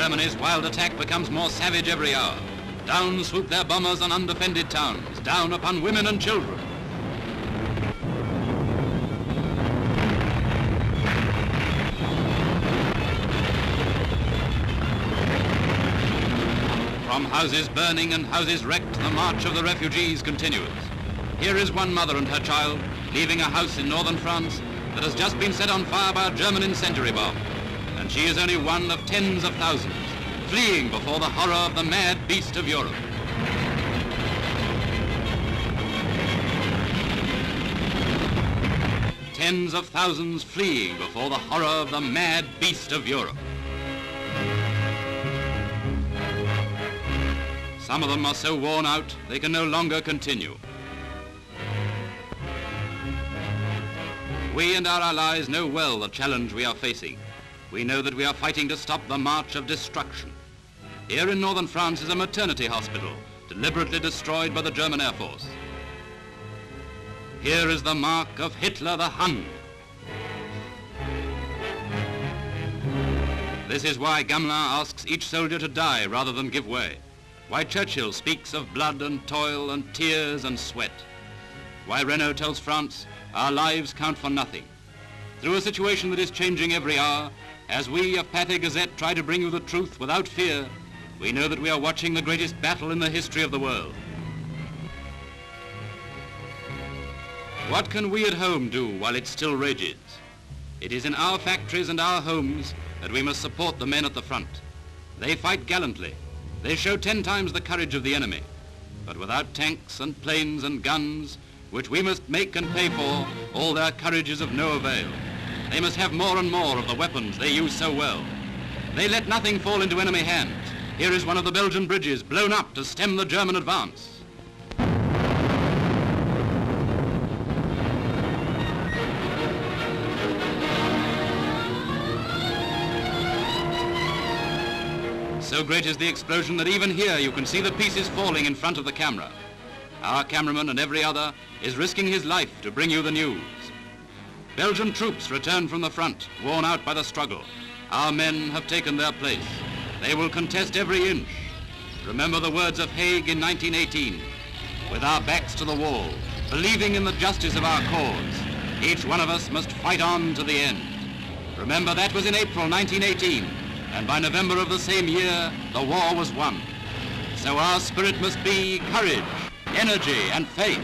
Germany's wild attack becomes more savage every hour. Down swoop their bombers on undefended towns, down upon women and children. From houses burning and houses wrecked, the march of the refugees continues. Here is one mother and her child leaving a house in northern France that has just been set on fire by a German incendiary bomb. And she is only one of tens of thousands fleeing before the horror of the mad beast of Europe. Tens of thousands fleeing before the horror of the mad beast of Europe. Some of them are so worn out they can no longer continue. We and our allies know well the challenge we are facing. We know that we are fighting to stop the march of destruction. Here in northern France is a maternity hospital, deliberately destroyed by the German Air Force. Here is the mark of Hitler the Hun. This is why Gamelin asks each soldier to die rather than give way. Why Churchill speaks of blood and toil and tears and sweat. Why Renault tells France, our lives count for nothing. Through a situation that is changing every hour, as we of Pathé Gazette try to bring you the truth without fear, we know that we are watching the greatest battle in the history of the world. What can we at home do while it still rages? It is in our factories and our homes that we must support the men at the front. They fight gallantly. They show 10 times the courage of the enemy. But without tanks and planes and guns, which we must make and pay for, all their courage is of no avail. They must have more and more of the weapons they use so well. They let nothing fall into enemy hands. Here is one of the Belgian bridges blown up to stem the German advance. So great is the explosion that even here you can see the pieces falling in front of the camera. Our cameraman and every other is risking his life to bring you the news. Belgian troops return from the front, worn out by the struggle. Our men have taken their place. They will contest every inch. Remember the words of Haig in 1918. With our backs to the wall, believing in the justice of our cause, each one of us must fight on to the end. Remember that was in April 1918, and by November of the same year, the war was won. So our spirit must be courage, energy, and faith.